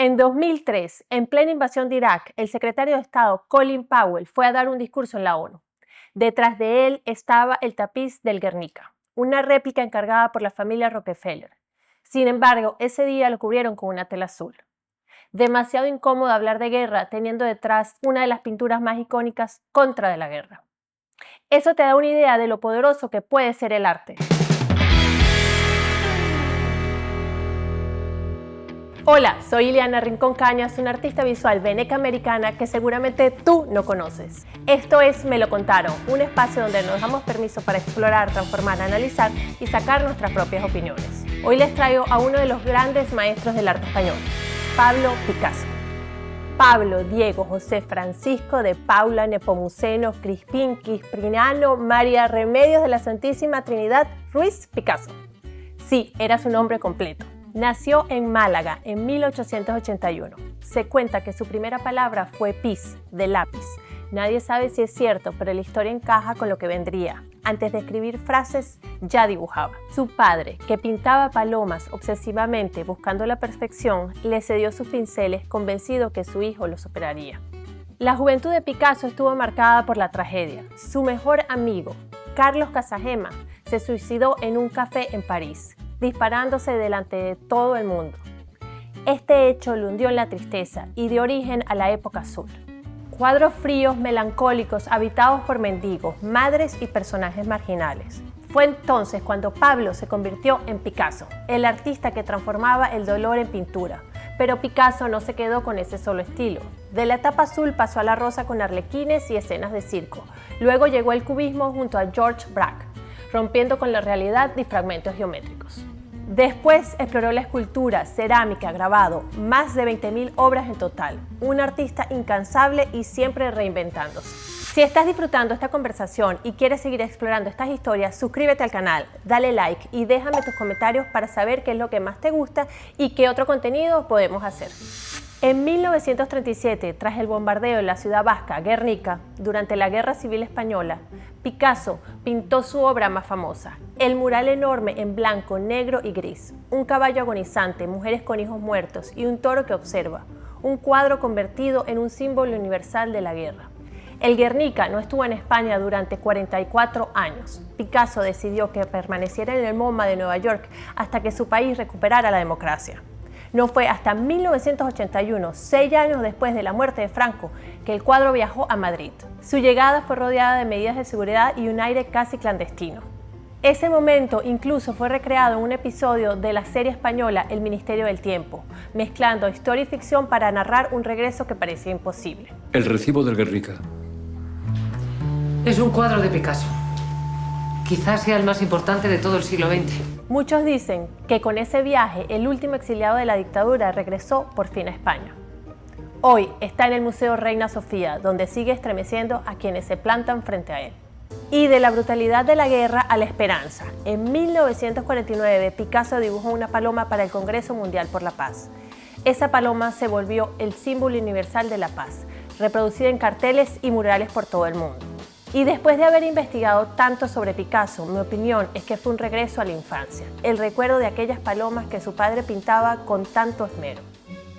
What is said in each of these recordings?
En 2003, en plena invasión de Irak, el secretario de Estado Colin Powell fue a dar un discurso en la ONU. Detrás de él estaba el tapiz del Guernica, una réplica encargada por la familia Rockefeller. Sin embargo, ese día lo cubrieron con una tela azul. Demasiado incómodo hablar de guerra teniendo detrás una de las pinturas más icónicas contra de la guerra. Eso te da una idea de lo poderoso que puede ser el arte. Hola, soy Ileana Rincón Cañas, una artista visual veneca americana que seguramente tú no conoces. Esto es Me lo contaron, un espacio donde nos damos permiso para explorar, transformar, analizar y sacar nuestras propias opiniones. Hoy les traigo a uno de los grandes maestros del arte español, Pablo Picasso. Pablo Diego José Francisco de Paula Nepomuceno Crispín Quispriano María Remedios de la Santísima Trinidad Ruiz Picasso. Sí, era su nombre completo. Nació en Málaga en 1881. Se cuenta que su primera palabra fue pis, de lápiz. Nadie sabe si es cierto, pero la historia encaja con lo que vendría. Antes de escribir frases, ya dibujaba. Su padre, que pintaba palomas obsesivamente buscando la perfección, le cedió sus pinceles convencido que su hijo lo superaría. La juventud de Picasso estuvo marcada por la tragedia. Su mejor amigo, Carlos Casagema, se suicidó en un café en París, disparándose delante de todo el mundo. Este hecho lo hundió en la tristeza y dio origen a la época azul. Cuadros fríos, melancólicos, habitados por mendigos, madres y personajes marginales. Fue entonces cuando Pablo se convirtió en Picasso, el artista que transformaba el dolor en pintura. Pero Picasso no se quedó con ese solo estilo. De la etapa azul pasó a la rosa con arlequines y escenas de circo. Luego llegó el cubismo junto a George Braque, rompiendo con la realidad y fragmentos geométricos. Después exploró la escultura, cerámica, grabado, más de 20.000 obras en total. Un artista incansable y siempre reinventándose. Si estás disfrutando esta conversación y quieres seguir explorando estas historias, suscríbete al canal, dale like y déjame tus comentarios para saber qué es lo que más te gusta y qué otro contenido podemos hacer. En 1937, tras el bombardeo en la ciudad vasca, Guernica, durante la Guerra Civil Española, Picasso pintó su obra más famosa, el mural enorme en blanco, negro y gris, un caballo agonizante, mujeres con hijos muertos y un toro que observa, un cuadro convertido en un símbolo universal de la guerra. El Guernica no estuvo en España durante 44 años. Picasso decidió que permaneciera en el MoMA de Nueva York hasta que su país recuperara la democracia. No fue hasta 1981, 6 años después de la muerte de Franco, que el cuadro viajó a Madrid. Su llegada fue rodeada de medidas de seguridad y un aire casi clandestino. Ese momento incluso fue recreado en un episodio de la serie española El Ministerio del Tiempo, mezclando historia y ficción para narrar un regreso que parecía imposible. El recibo del Guernica. Es un cuadro de Picasso. Quizás sea el más importante de todo el siglo XX. Muchos dicen que con ese viaje el último exiliado de la dictadura regresó por fin a España. Hoy está en el Museo Reina Sofía, donde sigue estremeciendo a quienes se plantan frente a él. Y de la brutalidad de la guerra a la esperanza. En 1949, Picasso dibujó una paloma para el Congreso Mundial por la Paz. Esa paloma se volvió el símbolo universal de la paz, reproducida en carteles y murales por todo el mundo. Y después de haber investigado tanto sobre Picasso, mi opinión es que fue un regreso a la infancia, el recuerdo de aquellas palomas que su padre pintaba con tanto esmero.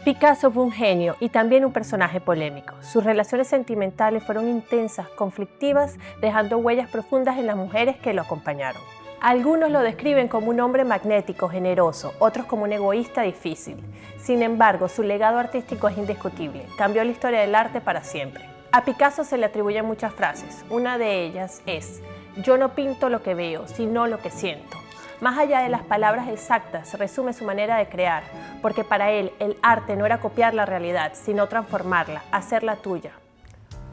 Picasso fue un genio y también un personaje polémico. Sus relaciones sentimentales fueron intensas, conflictivas, dejando huellas profundas en las mujeres que lo acompañaron. Algunos lo describen como un hombre magnético, generoso, otros como un egoísta difícil. Sin embargo, su legado artístico es indiscutible, cambió la historia del arte para siempre. A Picasso se le atribuyen muchas frases. Una de ellas es: yo no pinto lo que veo, sino lo que siento. Más allá de las palabras exactas, resume su manera de crear, porque para él el arte no era copiar la realidad, sino transformarla, hacerla tuya.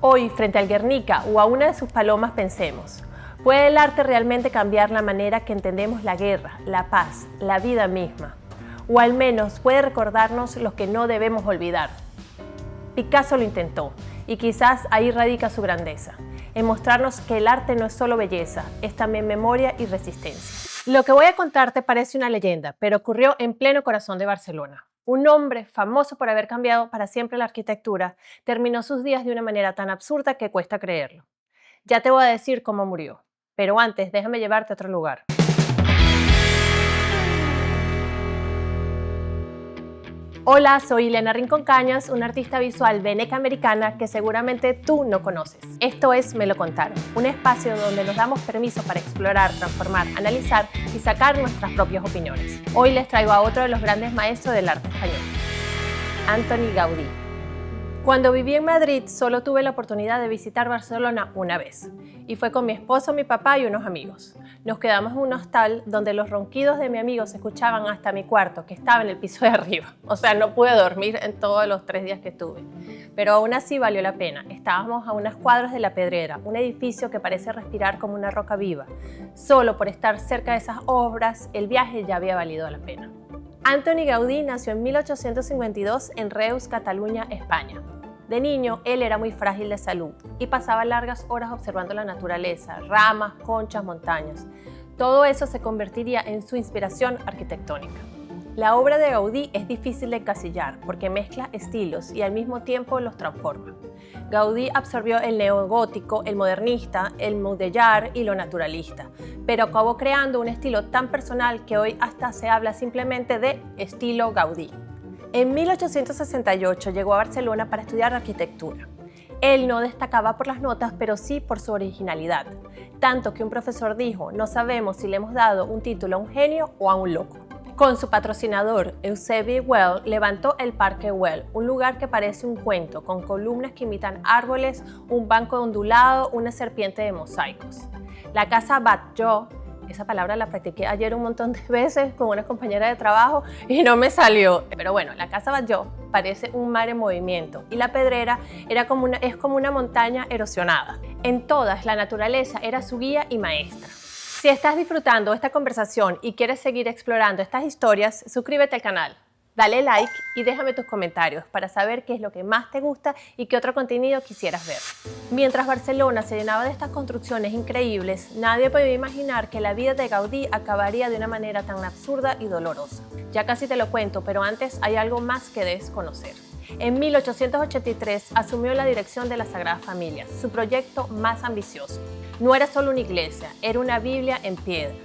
Hoy, frente al Guernica o a una de sus palomas, pensemos: ¿puede el arte realmente cambiar la manera que entendemos la guerra, la paz, la vida misma? O al menos puede recordarnos lo que no debemos olvidar. Picasso lo intentó. Y quizás ahí radica su grandeza, en mostrarnos que el arte no es solo belleza, es también memoria y resistencia. Lo que voy a contarte parece una leyenda, pero ocurrió en pleno corazón de Barcelona. Un hombre famoso por haber cambiado para siempre la arquitectura, terminó sus días de una manera tan absurda que cuesta creerlo. Ya te voy a decir cómo murió, pero antes déjame llevarte a otro lugar. Hola, soy Ileana Rincón Cañas, una artista visual veneca-americana que seguramente tú no conoces. Esto es Me lo contaron, un espacio donde nos damos permiso para explorar, transformar, analizar y sacar nuestras propias opiniones. Hoy les traigo a otro de los grandes maestros del arte español, Antoni Gaudí. Cuando viví en Madrid, solo tuve la oportunidad de visitar Barcelona una vez, y fue con mi esposo, mi papá y unos amigos. Nos quedamos en un hostal donde los ronquidos de mi amigo se escuchaban hasta mi cuarto, que estaba en el piso de arriba. O sea, no pude dormir en todos los 3 días que estuve. Pero aún así valió la pena. Estábamos a unas cuadras de La Pedrera, un edificio que parece respirar como una roca viva. Solo por estar cerca de esas obras, el viaje ya había valido la pena. Antoni Gaudí nació en 1852 en Reus, Cataluña, España. De niño, él era muy frágil de salud y pasaba largas horas observando la naturaleza, ramas, conchas, montañas. Todo eso se convertiría en su inspiración arquitectónica. La obra de Gaudí es difícil de encasillar porque mezcla estilos y al mismo tiempo los transforma. Gaudí absorbió el neogótico, el modernista, el mudéjar y lo naturalista, pero acabó creando un estilo tan personal que hoy hasta se habla simplemente de estilo Gaudí. En 1868 llegó a Barcelona para estudiar arquitectura. Él no destacaba por las notas, pero sí por su originalidad. Tanto que un profesor dijo, no sabemos si le hemos dado un título a un genio o a un loco. Con su patrocinador, Eusebi Güell, levantó el Parque Güell, un lugar que parece un cuento, con columnas que imitan árboles, un banco ondulado, una serpiente de mosaicos. La Casa Batlló, esa palabra la practiqué ayer un montón de veces con una compañera de trabajo y no me salió. Pero bueno, la Casa Batlló parece un mar en movimiento y la Pedrera es como una montaña erosionada. En todas, la naturaleza era su guía y maestra. Si estás disfrutando esta conversación y quieres seguir explorando estas historias, suscríbete al canal. Dale like y déjame tus comentarios para saber qué es lo que más te gusta y qué otro contenido quisieras ver. Mientras Barcelona se llenaba de estas construcciones increíbles, nadie podía imaginar que la vida de Gaudí acabaría de una manera tan absurda y dolorosa. Ya casi te lo cuento, pero antes hay algo más que debes conocer. En 1883 asumió la dirección de la Sagrada Familia, su proyecto más ambicioso. No era solo una iglesia, era una Biblia en piedra.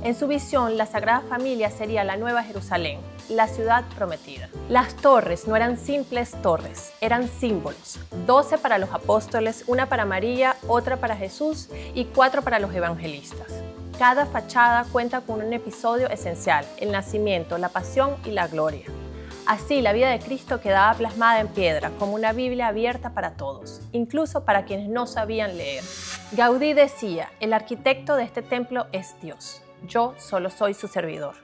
En su visión, la Sagrada Familia sería la Nueva Jerusalén, la ciudad prometida. Las torres no eran simples torres, eran símbolos. 12 para los apóstoles, una para María, otra para Jesús y 4 para los evangelistas. Cada fachada cuenta con un episodio esencial, el nacimiento, la pasión y la gloria. Así, la vida de Cristo quedaba plasmada en piedra, como una Biblia abierta para todos, incluso para quienes no sabían leer. Gaudí decía, el arquitecto de este templo es Dios. Yo solo soy su servidor.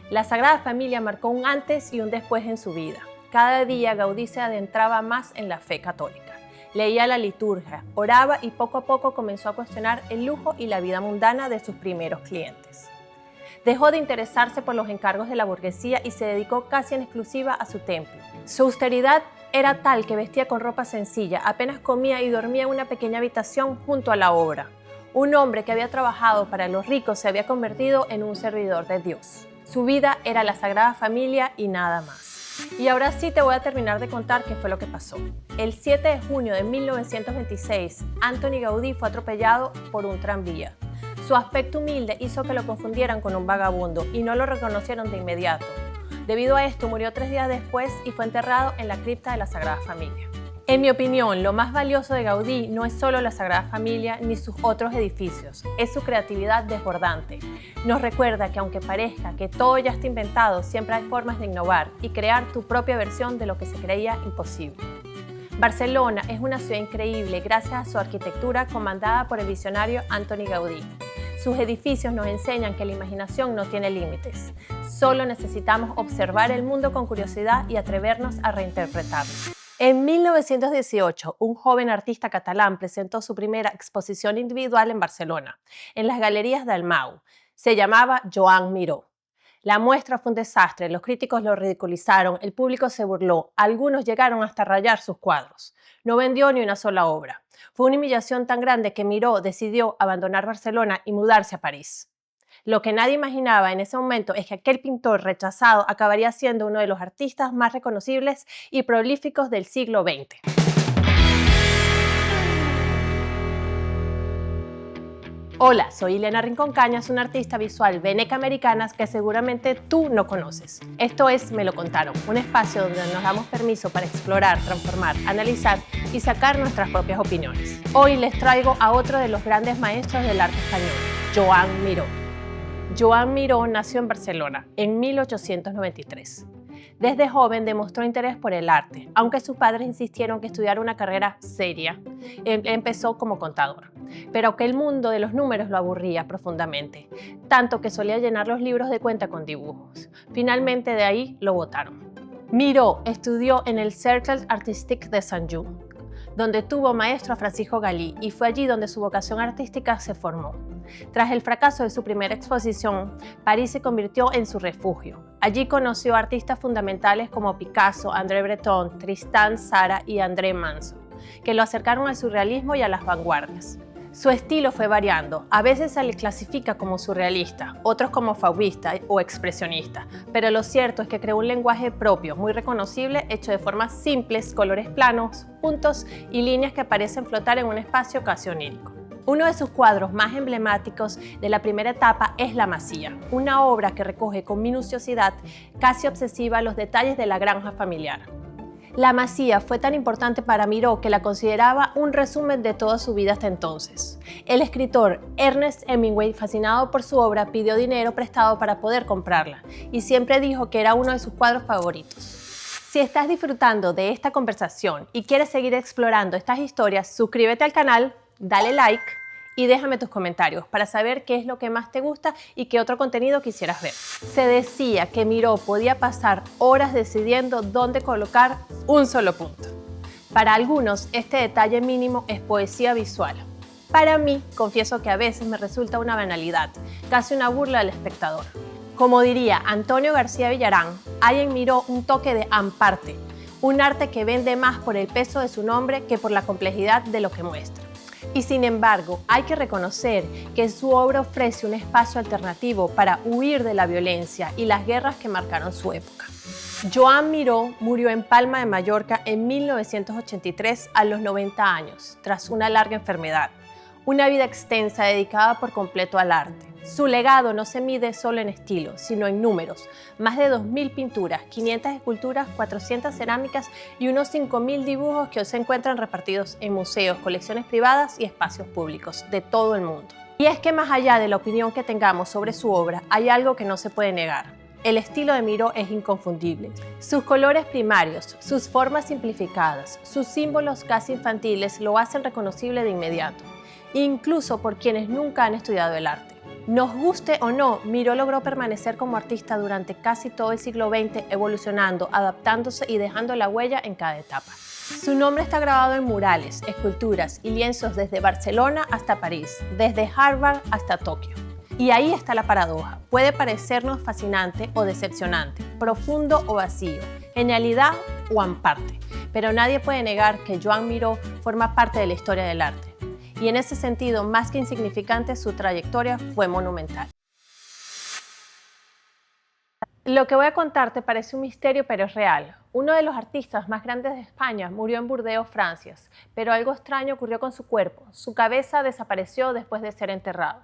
La Sagrada Familia marcó un antes y un después en su vida. Cada día Gaudí se adentraba más en la fe católica. Leía la liturgia, oraba y poco a poco comenzó a cuestionar el lujo y la vida mundana de sus primeros clientes. Dejó de interesarse por los encargos de la burguesía y se dedicó casi en exclusiva a su templo. Su austeridad era tal que vestía con ropa sencilla, apenas comía y dormía en una pequeña habitación junto a la obra. Un hombre que había trabajado para los ricos se había convertido en un servidor de Dios. Su vida era la Sagrada Familia y nada más. Y ahora sí te voy a terminar de contar qué fue lo que pasó. El 7 de junio de 1926, Antoni Gaudí fue atropellado por un tranvía. Su aspecto humilde hizo que lo confundieran con un vagabundo y no lo reconocieron de inmediato. Debido a esto, murió 3 días después y fue enterrado en la cripta de la Sagrada Familia. En mi opinión, lo más valioso de Gaudí no es solo la Sagrada Familia ni sus otros edificios, es su creatividad desbordante. Nos recuerda que aunque parezca que todo ya está inventado, siempre hay formas de innovar y crear tu propia versión de lo que se creía imposible. Barcelona es una ciudad increíble gracias a su arquitectura comandada por el visionario Antoni Gaudí. Sus edificios nos enseñan que la imaginación no tiene límites. Solo necesitamos observar el mundo con curiosidad y atrevernos a reinterpretarlo. En 1918, un joven artista catalán presentó su primera exposición individual en Barcelona, en las Galerías Dalmau. Se llamaba Joan Miró. La muestra fue un desastre, los críticos lo ridiculizaron, el público se burló, algunos llegaron hasta rayar sus cuadros. No vendió ni una sola obra. Fue una humillación tan grande que Miró decidió abandonar Barcelona y mudarse a París. Lo que nadie imaginaba en ese momento es que aquel pintor rechazado acabaría siendo uno de los artistas más reconocibles y prolíficos del siglo XX. Hola, soy Ileana Rincón Cañas, una artista visual veneca americana que seguramente tú no conoces. Esto es Me lo contaron, un espacio donde nos damos permiso para explorar, transformar, analizar y sacar nuestras propias opiniones. Hoy les traigo a otro de los grandes maestros del arte español, Joan Miró. Joan Miró nació en Barcelona en 1893. Desde joven demostró interés por el arte, aunque sus padres insistieron que estudiara una carrera seria. Empezó como contador, pero que el mundo de los números lo aburría profundamente, tanto que solía llenar los libros de cuenta con dibujos. Finalmente de ahí lo botaron. Miró estudió en el Cercle Artistique de Saint-Just, donde tuvo maestro a Francisco Galí, y fue allí donde su vocación artística se formó. Tras el fracaso de su primera exposición, París se convirtió en su refugio. Allí conoció a artistas fundamentales como Picasso, André Breton, Tristan Tzara y André Manso, que lo acercaron al surrealismo y a las vanguardias. Su estilo fue variando, a veces se le clasifica como surrealista, otros como fauvista o expresionista, pero lo cierto es que creó un lenguaje propio, muy reconocible, hecho de formas simples, colores planos, puntos y líneas que parecen flotar en un espacio casi onírico. Uno de sus cuadros más emblemáticos de la primera etapa es La Masía, una obra que recoge con minuciosidad casi obsesiva los detalles de la granja familiar. La Masía fue tan importante para Miró que la consideraba un resumen de toda su vida hasta entonces. El escritor Ernest Hemingway, fascinado por su obra, pidió dinero prestado para poder comprarla y siempre dijo que era uno de sus cuadros favoritos. Si estás disfrutando de esta conversación y quieres seguir explorando estas historias, suscríbete al canal, dale like y déjame tus comentarios para saber qué es lo que más te gusta y qué otro contenido quisieras ver. Se decía que Miró podía pasar horas decidiendo dónde colocar un solo punto. Para algunos, este detalle mínimo es poesía visual. Para mí, confieso que a veces me resulta una banalidad, casi una burla al espectador. Como diría Antonio García Villarán, hay en Miró un toque de amparte, un arte que vende más por el peso de su nombre que por la complejidad de lo que muestra. Y sin embargo, hay que reconocer que su obra ofrece un espacio alternativo para huir de la violencia y las guerras que marcaron su época. Joan Miró murió en Palma de Mallorca en 1983 a los 90 años, tras una larga enfermedad. Una vida extensa dedicada por completo al arte. Su legado no se mide solo en estilo, sino en números. Más de 2.000 pinturas, 500 esculturas, 400 cerámicas y unos 5.000 dibujos que hoy se encuentran repartidos en museos, colecciones privadas y espacios públicos de todo el mundo. Y es que más allá de la opinión que tengamos sobre su obra, hay algo que no se puede negar. El estilo de Miró es inconfundible. Sus colores primarios, sus formas simplificadas, sus símbolos casi infantiles lo hacen reconocible de inmediato, incluso por quienes nunca han estudiado el arte. Nos guste o no, Miró logró permanecer como artista durante casi todo el siglo XX, evolucionando, adaptándose y dejando la huella en cada etapa. Su nombre está grabado en murales, esculturas y lienzos desde Barcelona hasta París, desde Harvard hasta Tokio. Y ahí está la paradoja. Puede parecernos fascinante o decepcionante, profundo o vacío, genialidad o amparte, pero nadie puede negar que Joan Miró forma parte de la historia del arte. Y en ese sentido, más que insignificante, su trayectoria fue monumental. Lo que voy a contarte parece un misterio, pero es real. Uno de los artistas más grandes de España murió en Burdeos, Francia, pero algo extraño ocurrió con su cuerpo. Su cabeza desapareció después de ser enterrado.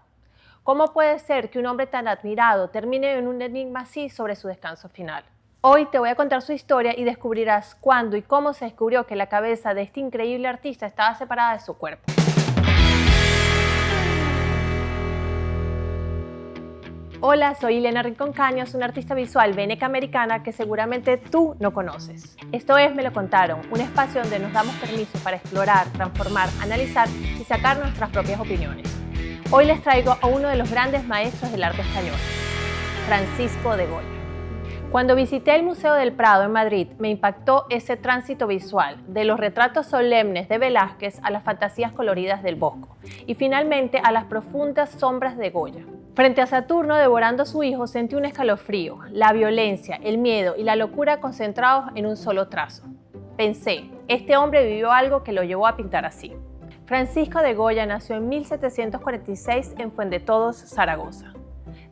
¿Cómo puede ser que un hombre tan admirado termine en un enigma así sobre su descanso final? Hoy te voy a contar su historia y descubrirás cuándo y cómo se descubrió que la cabeza de este increíble artista estaba separada de su cuerpo. Hola, soy Ileana Rincón Cañas, una artista visual veneca americana que seguramente tú no conoces. Esto es Me lo contaron, un espacio donde nos damos permiso para explorar, transformar, analizar y sacar nuestras propias opiniones. Hoy les traigo a uno de los grandes maestros del arte español, Francisco de Goya. Cuando visité el Museo del Prado en Madrid, me impactó ese tránsito visual, de los retratos solemnes de Velázquez a las fantasías coloridas del Bosco, y finalmente a las profundas sombras de Goya. Frente a Saturno devorando a su hijo, sentí un escalofrío, la violencia, el miedo y la locura concentrados en un solo trazo. Pensé, este hombre vivió algo que lo llevó a pintar así. Francisco de Goya nació en 1746 en Fuendetodos, Zaragoza.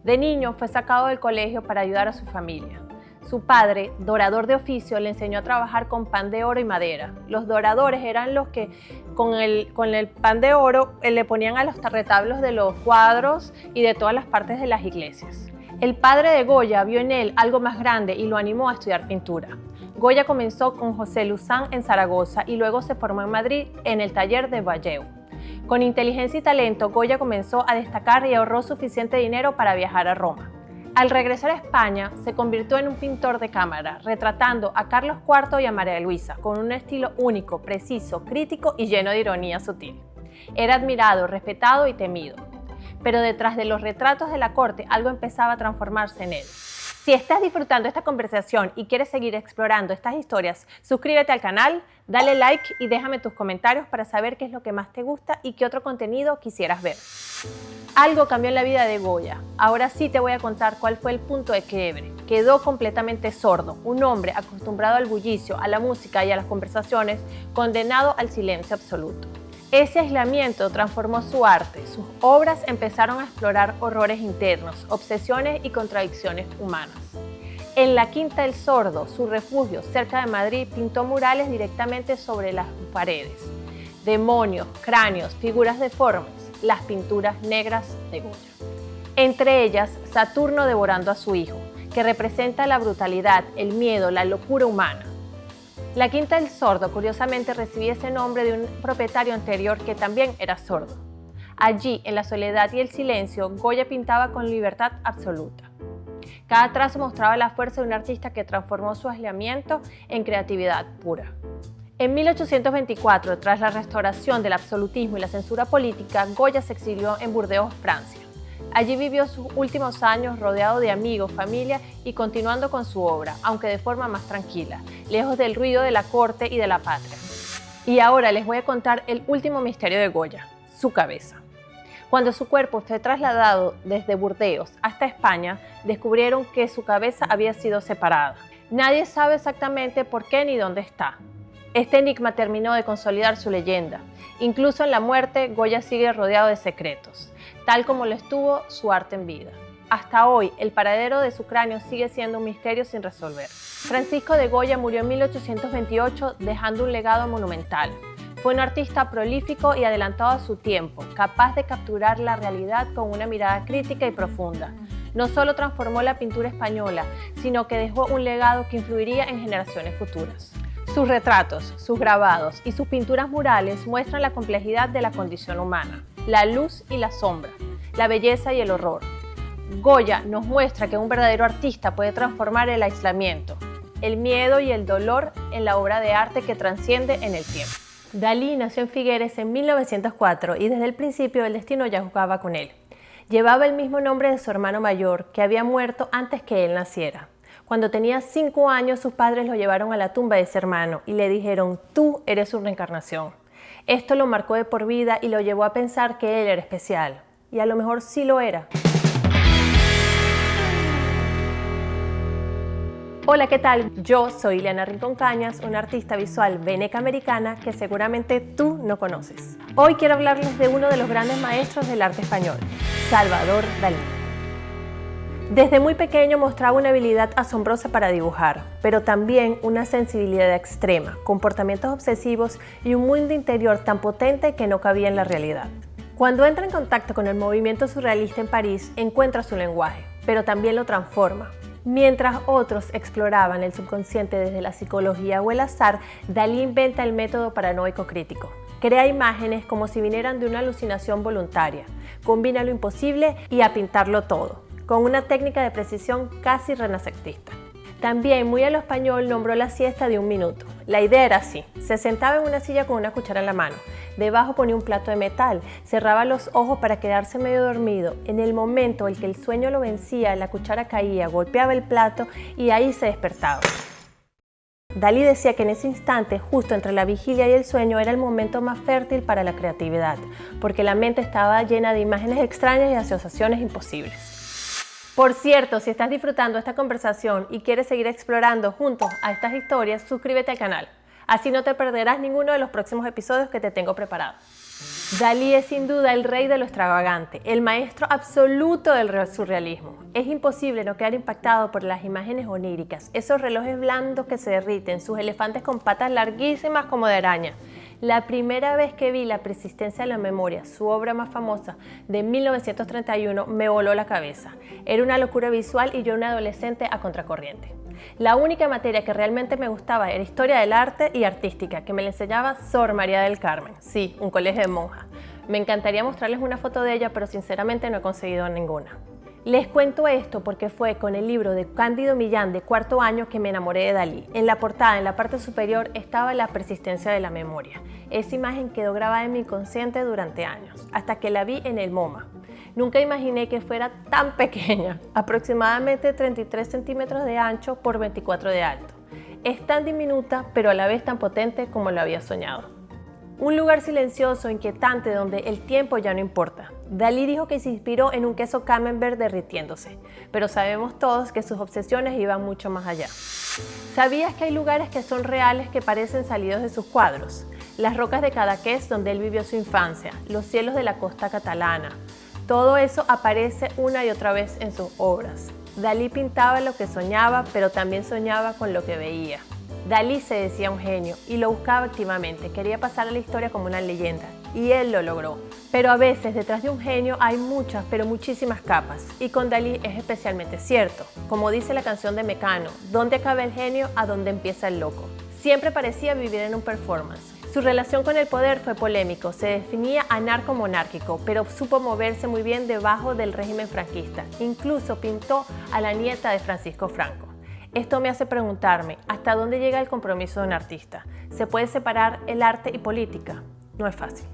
De niño fue sacado del colegio para ayudar a su familia. Su padre, dorador de oficio, le enseñó a trabajar con pan de oro y madera. Los doradores eran los que con el pan de oro le ponían a los retablos de los cuadros y de todas las partes de las iglesias. El padre de Goya vio en él algo más grande y lo animó a estudiar pintura. Goya comenzó con José Luzán en Zaragoza y luego se formó en Madrid en el taller de Valleu. Con inteligencia y talento, Goya comenzó a destacar y ahorró suficiente dinero para viajar a Roma. Al regresar a España, se convirtió en un pintor de cámara, retratando a Carlos IV y a María Luisa, con un estilo único, preciso, crítico y lleno de ironía sutil. Era admirado, respetado y temido. Pero detrás de los retratos de la corte, algo empezaba a transformarse en él. Si estás disfrutando esta conversación y quieres seguir explorando estas historias, suscríbete al canal, dale like y déjame tus comentarios para saber qué es lo que más te gusta y qué otro contenido quisieras ver. Algo cambió en la vida de Goya. Ahora sí te voy a contar cuál fue el punto de quiebre. Quedó completamente sordo, un hombre acostumbrado al bullicio, a la música y a las conversaciones, condenado al silencio absoluto. Ese aislamiento transformó su arte. Sus obras empezaron a explorar horrores internos, obsesiones y contradicciones humanas. En la Quinta del Sordo, su refugio cerca de Madrid, pintó murales directamente sobre las paredes. Demonios, cráneos, figuras deformes, las pinturas negras de Goya. Entre ellas, Saturno devorando a su hijo, que representa la brutalidad, el miedo, la locura humana. La Quinta del Sordo, curiosamente, recibía ese nombre de un propietario anterior que también era sordo. Allí, en la soledad y el silencio, Goya pintaba con libertad absoluta. Cada trazo mostraba la fuerza de un artista que transformó su aislamiento en creatividad pura. En 1824, tras la restauración del absolutismo y la censura política, Goya se exilió en Burdeos, Francia. Allí vivió sus últimos años rodeado de amigos, familia y continuando con su obra, aunque de forma más tranquila, lejos del ruido de la corte y de la patria. Y ahora les voy a contar el último misterio de Goya, su cabeza. Cuando su cuerpo fue trasladado desde Burdeos hasta España, descubrieron que su cabeza había sido separada. Nadie sabe exactamente por qué ni dónde está. Este enigma terminó de consolidar su leyenda. Incluso en la muerte, Goya sigue rodeado de secretos, tal como lo estuvo su arte en vida. Hasta hoy, el paradero de su cráneo sigue siendo un misterio sin resolver. Francisco de Goya murió en 1828 dejando un legado monumental. Fue un artista prolífico y adelantado a su tiempo, capaz de capturar la realidad con una mirada crítica y profunda. No solo transformó la pintura española, sino que dejó un legado que influiría en generaciones futuras. Sus retratos, sus grabados y sus pinturas murales muestran la complejidad de la condición humana, la luz y la sombra, la belleza y el horror. Goya nos muestra que un verdadero artista puede transformar el aislamiento, el miedo y el dolor en la obra de arte que trasciende en el tiempo. Dalí nació en Figueres en 1904 y desde el principio el destino ya jugaba con él. Llevaba el mismo nombre de su hermano mayor, que había muerto antes que él naciera. Cuando tenía 5 años, sus padres lo llevaron a la tumba de ese hermano y le dijeron: tú eres su reencarnación. Esto lo marcó de por vida y lo llevó a pensar que él era especial. Y a lo mejor sí lo era. Hola, ¿qué tal? Yo soy Ileana Rincón Cañas, una artista visual veneca americana que seguramente tú no conoces. Hoy quiero hablarles de uno de los grandes maestros del arte español, Salvador Dalí. Desde muy pequeño mostraba una habilidad asombrosa para dibujar, pero también una sensibilidad extrema, comportamientos obsesivos y un mundo interior tan potente que no cabía en la realidad. Cuando entra en contacto con el movimiento surrealista en París, encuentra su lenguaje, pero también lo transforma. Mientras otros exploraban el subconsciente desde la psicología o el azar, Dalí inventa el método paranoico crítico. Crea imágenes como si vinieran de una alucinación voluntaria, combina lo imposible y a pintarlo todo, con una técnica de precisión casi renacentista. También, muy a lo español, nombró la siesta de 1 minuto. La idea era así: se sentaba en una silla con una cuchara en la mano, debajo ponía un plato de metal, cerraba los ojos para quedarse medio dormido. En el momento en que el sueño lo vencía, la cuchara caía, golpeaba el plato y ahí se despertaba. Dalí decía que en ese instante, justo entre la vigilia y el sueño, era el momento más fértil para la creatividad, porque la mente estaba llena de imágenes extrañas y asociaciones imposibles. Por cierto, si estás disfrutando esta conversación y quieres seguir explorando juntos a estas historias, suscríbete al canal. Así no te perderás ninguno de los próximos episodios que te tengo preparados. Dalí es sin duda el rey de lo extravagante, el maestro absoluto del surrealismo. Es imposible no quedar impactado por las imágenes oníricas, esos relojes blandos que se derriten, sus elefantes con patas larguísimas como de araña. La primera vez que vi La persistencia de la memoria, su obra más famosa, de 1931, me voló la cabeza. Era una locura visual y yo una adolescente a contracorriente. La única materia que realmente me gustaba era Historia del Arte y Artística, que me la enseñaba Sor María del Carmen, sí, un colegio de monjas. Me encantaría mostrarles una foto de ella, pero sinceramente no he conseguido ninguna. Les cuento esto porque fue con el libro de Cándido Millán de cuarto año que me enamoré de Dalí. En la portada, en la parte superior, estaba La persistencia de la memoria. Esa imagen quedó grabada en mi inconsciente durante años, hasta que la vi en el MoMA. Nunca imaginé que fuera tan pequeña, aproximadamente 33 centímetros de ancho por 24 de alto. Es tan diminuta, pero a la vez tan potente como lo había soñado. Un lugar silencioso, inquietante, donde el tiempo ya no importa. Dalí dijo que se inspiró en un queso camembert derritiéndose, pero sabemos todos que sus obsesiones iban mucho más allá. ¿Sabías que hay lugares que son reales que parecen salidos de sus cuadros? Las rocas de Cadaqués, donde él vivió su infancia, los cielos de la costa catalana. Todo eso aparece una y otra vez en sus obras. Dalí pintaba lo que soñaba, pero también soñaba con lo que veía. Dalí se decía un genio y lo buscaba activamente, quería pasar a la historia como una leyenda, y él lo logró. Pero a veces detrás de un genio hay muchas, pero muchísimas capas, y con Dalí es especialmente cierto. Como dice la canción de Mecano, ¿dónde acaba el genio? ¿A dónde empieza el loco? Siempre parecía vivir en un performance. Su relación con el poder fue polémico, se definía anarco-monárquico, pero supo moverse muy bien debajo del régimen franquista. Incluso pintó a la nieta de Francisco Franco. Esto me hace preguntarme, ¿hasta dónde llega el compromiso de un artista? ¿Se puede separar el arte y política? No es fácil.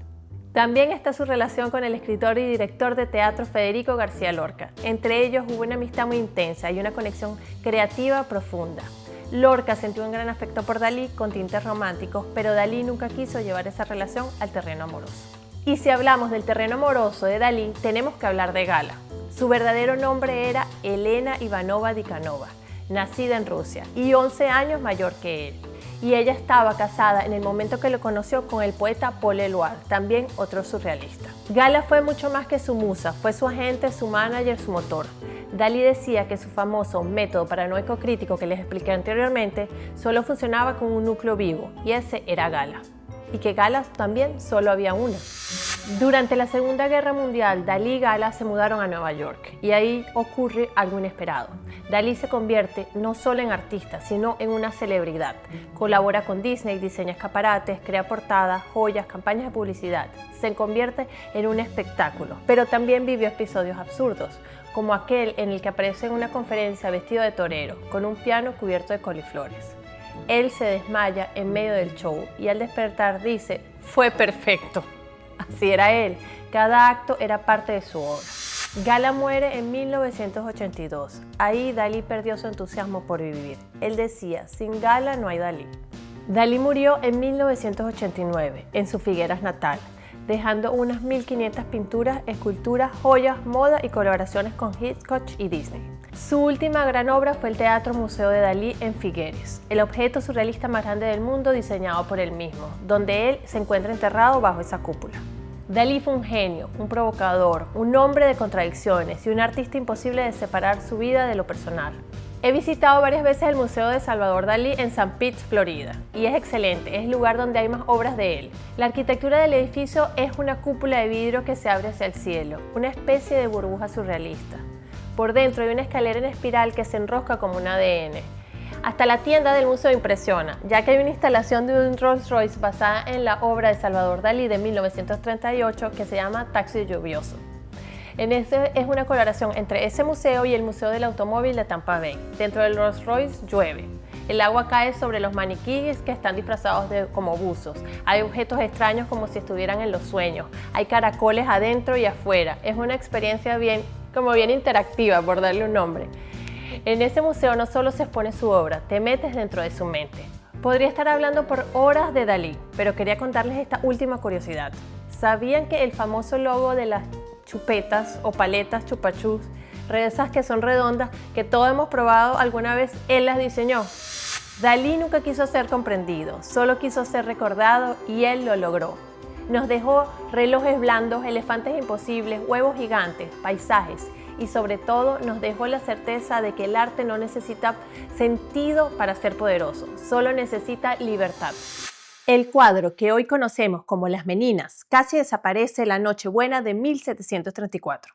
También está su relación con el escritor y director de teatro Federico García Lorca. Entre ellos hubo una amistad muy intensa y una conexión creativa profunda. Lorca sintió un gran afecto por Dalí con tintes románticos, pero Dalí nunca quiso llevar esa relación al terreno amoroso. Y si hablamos del terreno amoroso de Dalí, tenemos que hablar de Gala. Su verdadero nombre era Elena Ivanova Dikhanova, nacida en Rusia y 11 años mayor que él. Y ella estaba casada en el momento que lo conoció con el poeta Paul Éluard, también otro surrealista. Gala fue mucho más que su musa, fue su agente, su manager, su motor. Dalí decía que su famoso método paranoico crítico que les expliqué anteriormente solo funcionaba con un núcleo vivo, y ese era Gala. Y que Gala también solo había una. Durante la Segunda Guerra Mundial, Dalí y Gala se mudaron a Nueva York y ahí ocurre algo inesperado. Dalí se convierte no solo en artista, sino en una celebridad. Colabora con Disney, diseña escaparates, crea portadas, joyas, campañas de publicidad. Se convierte en un espectáculo, pero también vivió episodios absurdos, como aquel en el que aparece en una conferencia vestido de torero, con un piano cubierto de coliflores. Él se desmaya en medio del show y al despertar dice, fue perfecto. Así era él, cada acto era parte de su obra. Gala muere en 1982. Ahí Dalí perdió su entusiasmo por vivir. Él decía, sin Gala no hay Dalí. Dalí murió en 1989, en su Figueras natal, dejando unas 1500 pinturas, esculturas, joyas, moda y colaboraciones con Hitchcock y Disney. Su última gran obra fue el Teatro Museo de Dalí en Figueres, el objeto surrealista más grande del mundo diseñado por él mismo, donde él se encuentra enterrado bajo esa cúpula. Dalí fue un genio, un provocador, un hombre de contradicciones y un artista imposible de separar su vida de lo personal. He visitado varias veces el Museo de Salvador Dalí en St. Pete, Florida, y es excelente, es el lugar donde hay más obras de él. La arquitectura del edificio es una cúpula de vidrio que se abre hacia el cielo, una especie de burbuja surrealista. Por dentro hay una escalera en espiral que se enrosca como un ADN. Hasta la tienda del museo impresiona, ya que hay una instalación de un Rolls Royce basada en la obra de Salvador Dalí de 1938 que se llama Taxi Lluvioso. Este es una colaboración entre ese museo y el Museo del Automóvil de Tampa Bay. Dentro del Rolls Royce llueve. El agua cae sobre los maniquíes que están disfrazados como buzos. Hay objetos extraños como si estuvieran en los sueños. Hay caracoles adentro y afuera. Es una experiencia bien interactiva, por darle un nombre. En ese museo no solo se expone su obra, te metes dentro de su mente. Podría estar hablando por horas de Dalí, pero quería contarles esta última curiosidad. ¿Sabían que el famoso logo de las chupetas o paletas chupachus, esas que son redondas, que todos hemos probado alguna vez, él las diseñó? Dalí nunca quiso ser comprendido, solo quiso ser recordado y él lo logró. Nos dejó relojes blandos, elefantes imposibles, huevos gigantes, paisajes y sobre todo nos dejó la certeza de que el arte no necesita sentido para ser poderoso, solo necesita libertad. El cuadro que hoy conocemos como Las Meninas casi desaparece la Nochebuena de 1734.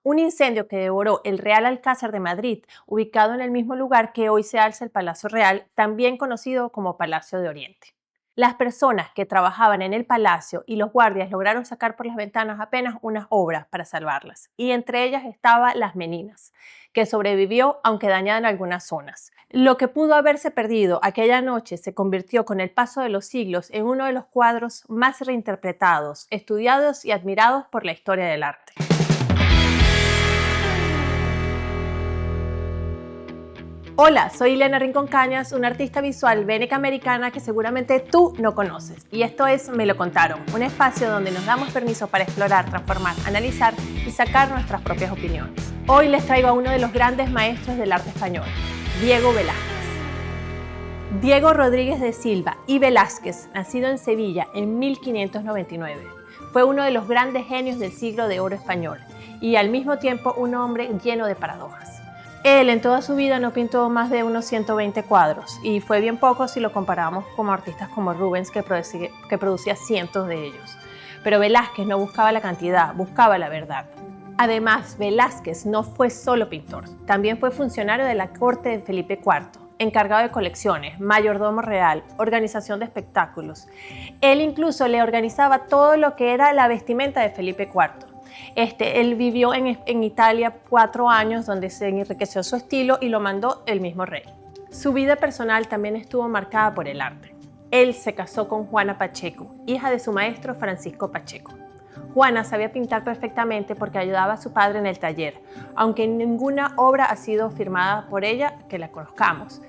Un incendio que devoró el Real Alcázar de Madrid, ubicado en el mismo lugar que hoy se alza el Palacio Real, también conocido como Palacio de Oriente. Las personas que trabajaban en el palacio y los guardias lograron sacar por las ventanas apenas unas obras para salvarlas, y entre ellas estaba Las Meninas, que sobrevivió aunque dañada en algunas zonas. Lo que pudo haberse perdido aquella noche se convirtió con el paso de los siglos en uno de los cuadros más reinterpretados, estudiados y admirados por la historia del arte. Hola, soy Ileana Rincón Cañas, una artista visual veneca americana que seguramente tú no conoces. Y esto es Me lo contaron, un espacio donde nos damos permiso para explorar, transformar, analizar y sacar nuestras propias opiniones. Hoy les traigo a uno de los grandes maestros del arte español, Diego Velázquez. Diego Rodríguez de Silva y Velázquez, nacido en Sevilla en 1599, fue uno de los grandes genios del siglo de oro español y al mismo tiempo un hombre lleno de paradojas. Él en toda su vida no pintó más de unos 120 cuadros y fue bien poco si lo comparamos con artistas como Rubens que producía cientos de ellos. Pero Velázquez no buscaba la cantidad, buscaba la verdad. Además, Velázquez no fue solo pintor, también fue funcionario de la corte de Felipe IV, encargado de colecciones, mayordomo real, organización de espectáculos. Él incluso le organizaba todo lo que era la vestimenta de Felipe IV. Él vivió en Italia 4 años donde se enriqueció su estilo y lo mandó el mismo rey. Su vida personal también estuvo marcada por el arte. Él se casó con Juana Pacheco, hija de su maestro Francisco Pacheco. Juana sabía pintar perfectamente porque ayudaba a su padre en el taller, aunque ninguna obra ha sido firmada por ella que la conozcamos.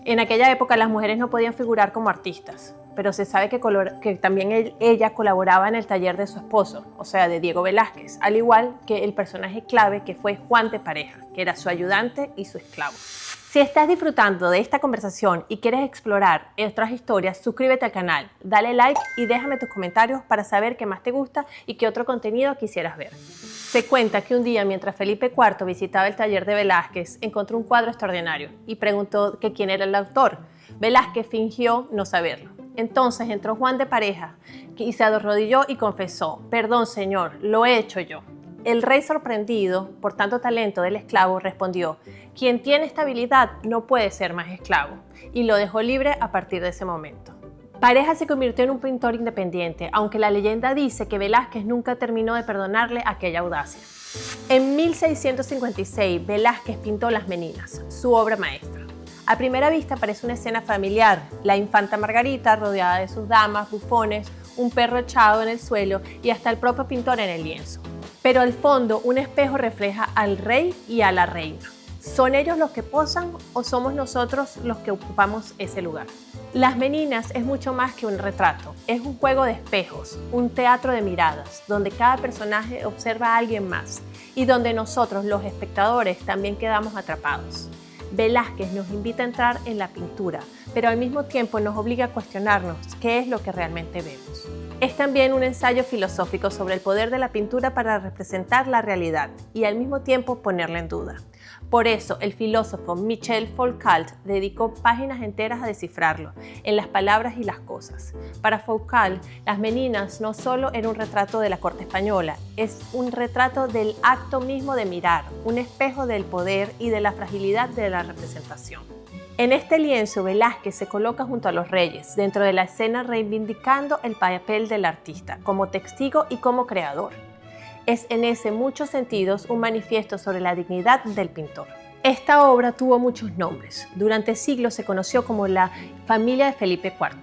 En aquella época las mujeres no podían figurar como artistas, pero se sabe que también ella colaboraba en el taller de su esposo, o sea, de Diego Velázquez, al igual que el personaje clave que fue Juan de Pareja, que era su ayudante y su esclavo. Si estás disfrutando de esta conversación y quieres explorar otras historias, suscríbete al canal, dale like y déjame tus comentarios para saber qué más te gusta y qué otro contenido quisieras ver. Se cuenta que un día, mientras Felipe IV visitaba el taller de Velázquez, encontró un cuadro extraordinario y preguntó que quién era el autor. Velázquez fingió no saberlo. Entonces entró Juan de Pareja y se arrodilló y confesó: «Perdón, señor, lo he hecho yo». El rey, sorprendido por tanto talento del esclavo, respondió: «Quien tiene esta habilidad no puede ser más esclavo», y lo dejó libre a partir de ese momento. Pareja se convirtió en un pintor independiente, aunque la leyenda dice que Velázquez nunca terminó de perdonarle aquella audacia. En 1656, Velázquez pintó Las Meninas, su obra maestra. A primera vista parece una escena familiar: la infanta Margarita rodeada de sus damas, bufones, un perro echado en el suelo y hasta el propio pintor en el lienzo. Pero al fondo, un espejo refleja al rey y a la reina. ¿Son ellos los que posan o somos nosotros los que ocupamos ese lugar? Las Meninas es mucho más que un retrato, es un juego de espejos, un teatro de miradas, donde cada personaje observa a alguien más y donde nosotros, los espectadores, también quedamos atrapados. Velázquez nos invita a entrar en la pintura, pero al mismo tiempo nos obliga a cuestionarnos qué es lo que realmente vemos. Es también un ensayo filosófico sobre el poder de la pintura para representar la realidad y al mismo tiempo ponerla en duda. Por eso, el filósofo Michel Foucault dedicó páginas enteras a descifrarlo, en las palabras y las cosas. Para Foucault, Las Meninas no solo era un retrato de la corte española, es un retrato del acto mismo de mirar, un espejo del poder y de la fragilidad de la representación. En este lienzo, Velázquez se coloca junto a los reyes, dentro de la escena reivindicando el papel del artista, como testigo y como creador. Es en muchos sentidos un manifiesto sobre la dignidad del pintor. Esta obra tuvo muchos nombres. Durante siglos se conoció como la familia de Felipe IV.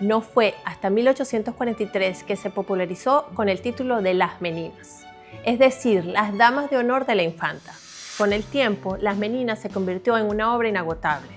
No fue hasta 1843 que se popularizó con el título de Las Meninas, es decir, las damas de honor de la infanta. Con el tiempo, Las Meninas se convirtió en una obra inagotable.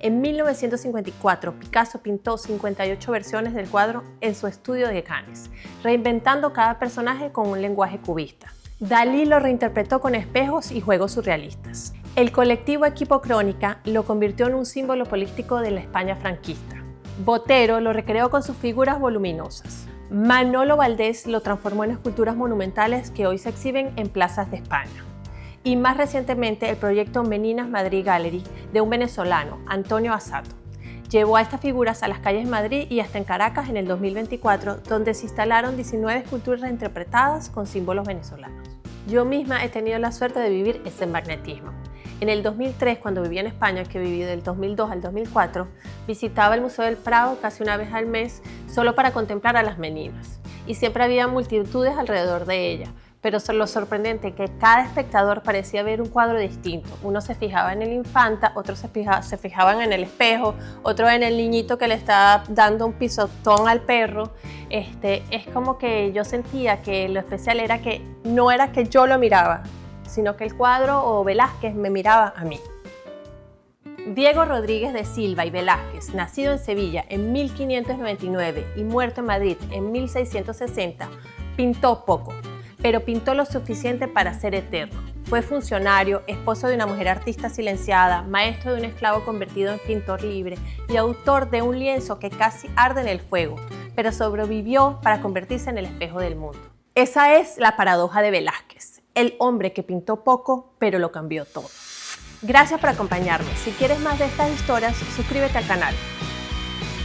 En 1954, Picasso pintó 58 versiones del cuadro en su estudio de Cannes, reinventando cada personaje con un lenguaje cubista. Dalí lo reinterpretó con espejos y juegos surrealistas. El colectivo Equipo Crónica lo convirtió en un símbolo político de la España franquista. Botero lo recreó con sus figuras voluminosas. Manolo Valdés lo transformó en esculturas monumentales que hoy se exhiben en plazas de España. Y más recientemente el proyecto Meninas Madrid Gallery de un venezolano, Antonio Asato, llevó a estas figuras a las calles de Madrid y hasta en Caracas en el 2024, donde se instalaron 19 esculturas interpretadas con símbolos venezolanos. Yo misma he tenido la suerte de vivir ese magnetismo. En el 2003, cuando vivía en España, que viví del 2002 al 2004, visitaba el Museo del Prado casi una vez al mes solo para contemplar a las meninas. Y siempre había multitudes alrededor de ella. Pero lo sorprendente que cada espectador parecía ver un cuadro distinto. Uno se fijaba en el infanta, otros se fijaban en el espejo, otro en el niñito que le estaba dando un pisotón al perro. Es como que yo sentía que lo especial era que no era que yo lo miraba, sino que el cuadro o Velázquez me miraba a mí. Diego Rodríguez de Silva y Velázquez, nacido en Sevilla en 1599 y muerto en Madrid en 1660, pintó poco, pero pintó lo suficiente para ser eterno. Fue funcionario, esposo de una mujer artista silenciada, maestro de un esclavo convertido en pintor libre y autor de un lienzo que casi arde en el fuego, pero sobrevivió para convertirse en el espejo del mundo. Esa es la paradoja de Velázquez, el hombre que pintó poco, pero lo cambió todo. Gracias por acompañarme. Si quieres más de estas historias, suscríbete al canal.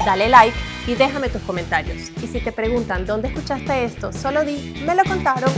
Dale like y déjame tus comentarios. Y si te preguntan dónde escuchaste esto, solo di, me lo contaron.